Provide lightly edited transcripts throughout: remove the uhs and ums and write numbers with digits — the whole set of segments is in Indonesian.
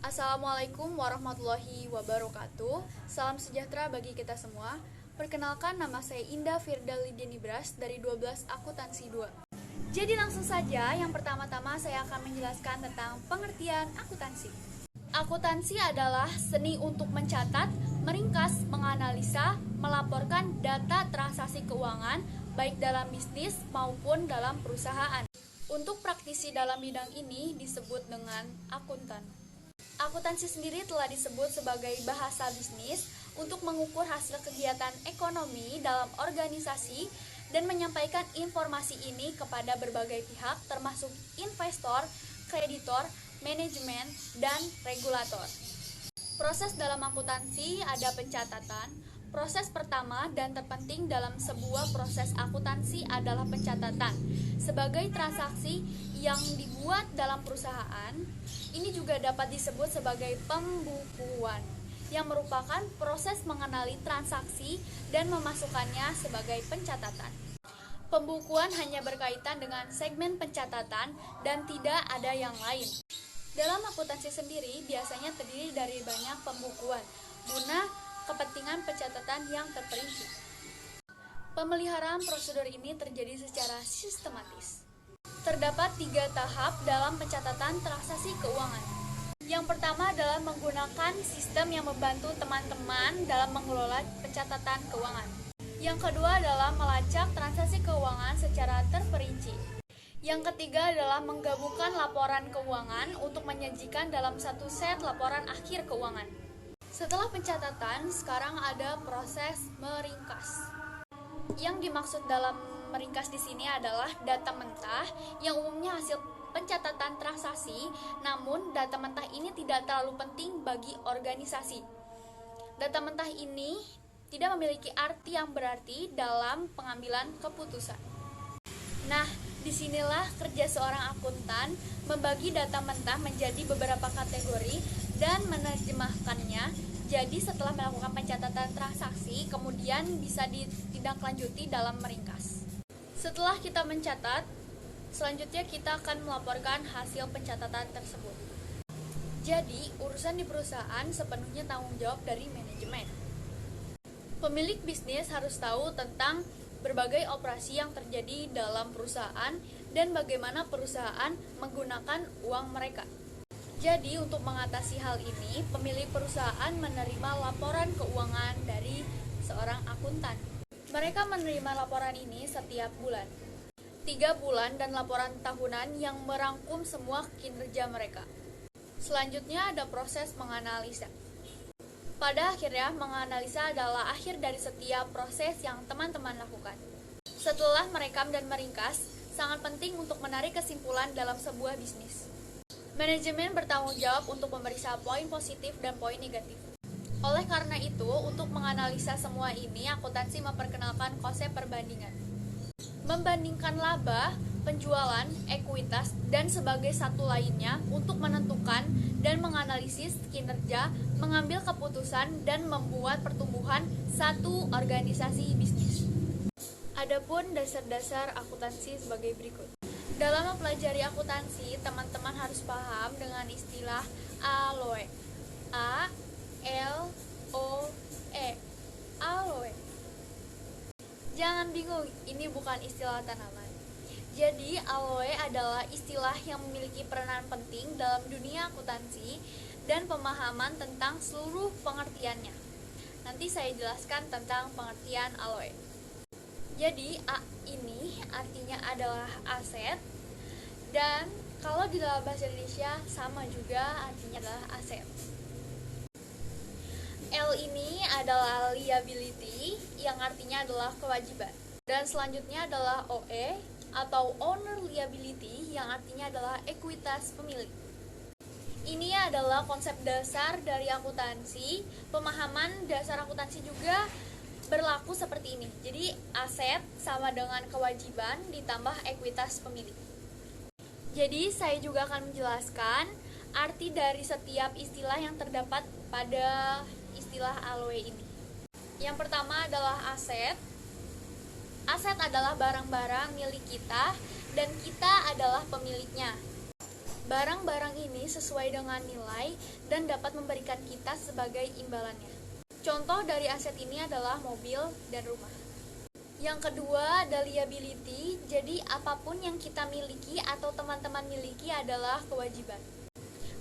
Assalamualaikum warahmatullahi wabarakatuh. Salam sejahtera bagi kita semua. Perkenalkan, nama saya Indah Firda Lidyanibras dari 12 Akuntansi 2. Jadi langsung saja, yang pertama-tama saya akan menjelaskan tentang pengertian akuntansi. Akuntansi adalah seni untuk mencatat, meringkas, menganalisa, melaporkan data transaksi keuangan baik dalam bisnis maupun dalam perusahaan. Untuk praktisi dalam bidang ini disebut dengan akuntan. Akuntansi sendiri telah disebut sebagai bahasa bisnis untuk mengukur hasil kegiatan ekonomi dalam organisasi dan menyampaikan informasi ini kepada berbagai pihak termasuk investor, kreditor, manajemen, dan regulator. Proses dalam akuntansi ada pencatatan. Proses pertama dan terpenting dalam sebuah proses akuntansi adalah pencatatan. Sebagai transaksi yang dibuat dalam perusahaan, ini juga dapat disebut sebagai pembukuan, yang merupakan proses mengenali transaksi dan memasukkannya sebagai pencatatan. Pembukuan hanya berkaitan dengan segmen pencatatan dan tidak ada yang lain. Dalam akuntansi sendiri biasanya terdiri dari banyak pembukuan guna kepentingan pencatatan yang terperinci. Pemeliharaan prosedur ini terjadi secara sistematis. Terdapat 3 tahap dalam pencatatan transaksi keuangan. Yang pertama adalah menggunakan sistem yang membantu teman-teman dalam mengelola pencatatan keuangan. Yang kedua adalah melacak transaksi keuangan secara terperinci. Yang ketiga adalah menggabungkan laporan keuangan untuk menyajikan dalam satu set laporan akhir keuangan. Setelah pencatatan, sekarang ada proses meringkas. Yang dimaksud dalam meringkas di sini adalah data mentah yang umumnya hasil pencatatan transaksi, namun data mentah ini tidak terlalu penting bagi organisasi. Data mentah ini tidak memiliki arti yang berarti dalam pengambilan keputusan. Nah, disinilah kerja seorang akuntan membagi data mentah menjadi beberapa kategori dan menerjemahkannya. Jadi setelah melakukan pencatatan transaksi, kemudian bisa ditindaklanjuti dalam meringkas. Setelah kita mencatat, selanjutnya kita akan melaporkan hasil pencatatan tersebut. Jadi, urusan di perusahaan sepenuhnya tanggung jawab dari manajemen. Pemilik bisnis harus tahu tentang berbagai operasi yang terjadi dalam perusahaan dan bagaimana perusahaan menggunakan uang mereka. Jadi, untuk mengatasi hal ini, pemilik perusahaan menerima laporan keuangan dari seorang akuntan. Mereka menerima laporan ini setiap bulan. 3 bulan dan laporan tahunan yang merangkum semua kinerja mereka. Selanjutnya ada proses menganalisa. Pada akhirnya, menganalisa adalah akhir dari setiap proses yang teman-teman lakukan. Setelah merekam dan meringkas, sangat penting untuk menarik kesimpulan dalam sebuah bisnis. Manajemen bertanggung jawab untuk memeriksa poin positif dan poin negatif. Oleh karena itu, untuk menganalisa semua ini, akuntansi memperkenalkan konsep perbandingan. Membandingkan laba, penjualan, ekuitas, dan sebagai satu lainnya untuk menentukan dan menganalisis kinerja, mengambil keputusan, dan membuat pertumbuhan satu organisasi bisnis. Adapun dasar-dasar akuntansi sebagai berikut. Dalam mempelajari akuntansi, teman-teman harus paham dengan istilah ALOE. A-L-O-E. ALOE. Jangan bingung, ini bukan istilah tanaman. Jadi, ALOE adalah istilah yang memiliki peranan penting dalam dunia akuntansi dan pemahaman tentang seluruh pengertiannya. Nanti saya jelaskan tentang pengertian ALOE. Jadi, A ini artinya adalah aset, dan kalau di dalam bahasa Indonesia sama juga artinya adalah aset. L ini adalah liability, yang artinya adalah kewajiban. Dan selanjutnya adalah OE atau owner liability, yang artinya adalah ekuitas pemilik. Ini adalah konsep dasar dari akuntansi. Pemahaman dasar akuntansi juga berlaku seperti ini. Jadi aset sama dengan kewajiban ditambah ekuitas pemilik. Jadi saya juga akan menjelaskan arti dari setiap istilah yang terdapat pada istilah ALOE ini. Yang pertama adalah aset. Aset adalah barang-barang milik kita dan kita adalah pemiliknya. barang-barang ini sesuai dengan nilai dan dapat memberikan kita sebagai imbalannya. Contoh dari aset ini adalah mobil dan rumah. Yang kedua ada liability, jadi apapun yang kita miliki atau teman-teman miliki adalah kewajiban.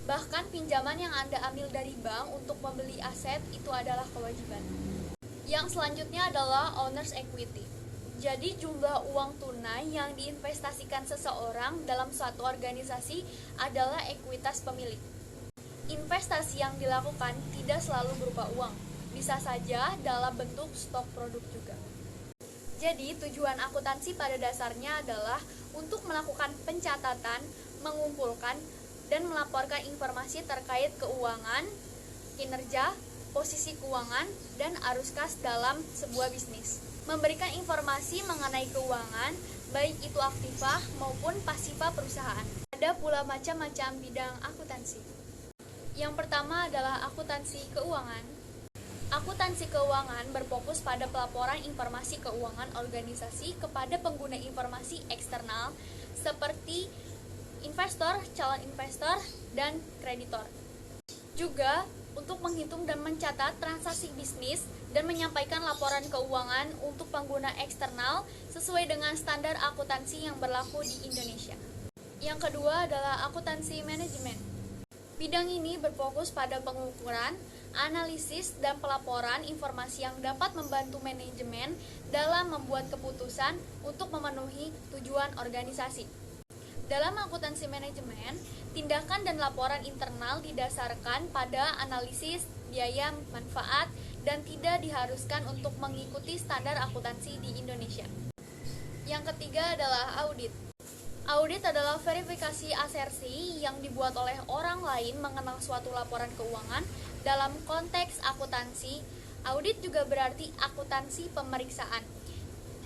Bahkan pinjaman yang Anda ambil dari bank untuk membeli aset itu adalah kewajiban. Yang selanjutnya adalah owner's equity. Jadi jumlah uang tunai yang diinvestasikan seseorang dalam suatu organisasi adalah ekuitas pemilik. Investasi yang dilakukan tidak selalu berupa uang, bisa saja dalam bentuk stok produk juga. Jadi tujuan akuntansi pada dasarnya adalah untuk melakukan pencatatan, mengumpulkan, dan melaporkan informasi terkait keuangan, kinerja, posisi keuangan, dan arus kas dalam sebuah bisnis. Memberikan informasi mengenai keuangan, baik itu aktiva maupun pasiva perusahaan. Ada pula macam-macam bidang akuntansi. Yang pertama adalah akuntansi keuangan. Akuntansi keuangan berfokus pada pelaporan informasi keuangan organisasi kepada pengguna informasi eksternal seperti investor, calon investor, dan kreditor. Juga untuk menghitung dan mencatat transaksi bisnis dan menyampaikan laporan keuangan untuk pengguna eksternal sesuai dengan standar akuntansi yang berlaku di Indonesia. Yang kedua adalah akuntansi manajemen. Bidang ini berfokus pada pengukuran, analisis, dan pelaporan informasi yang dapat membantu manajemen dalam membuat keputusan untuk memenuhi tujuan organisasi. Dalam akuntansi manajemen, tindakan dan laporan internal didasarkan pada analisis biaya manfaat dan tidak diharuskan untuk mengikuti standar akuntansi di Indonesia. Yang ketiga adalah audit. Audit adalah verifikasi asersi yang dibuat oleh orang lain mengenal suatu laporan keuangan dalam konteks akuntansi. Audit juga berarti akuntansi pemeriksaan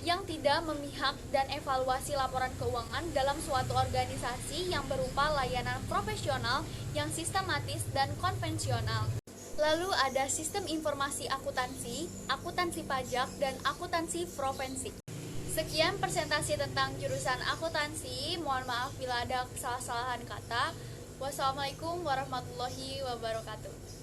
yang tidak memihak dan evaluasi laporan keuangan dalam suatu organisasi yang berupa layanan profesional yang sistematis dan konvensional. Lalu ada sistem informasi akuntansi, akuntansi pajak, dan akuntansi profesi. Sekian presentasi tentang jurusan akuntansi. Mohon maaf bila ada kesalahan kata. Wassalamualaikum warahmatullahi wabarakatuh.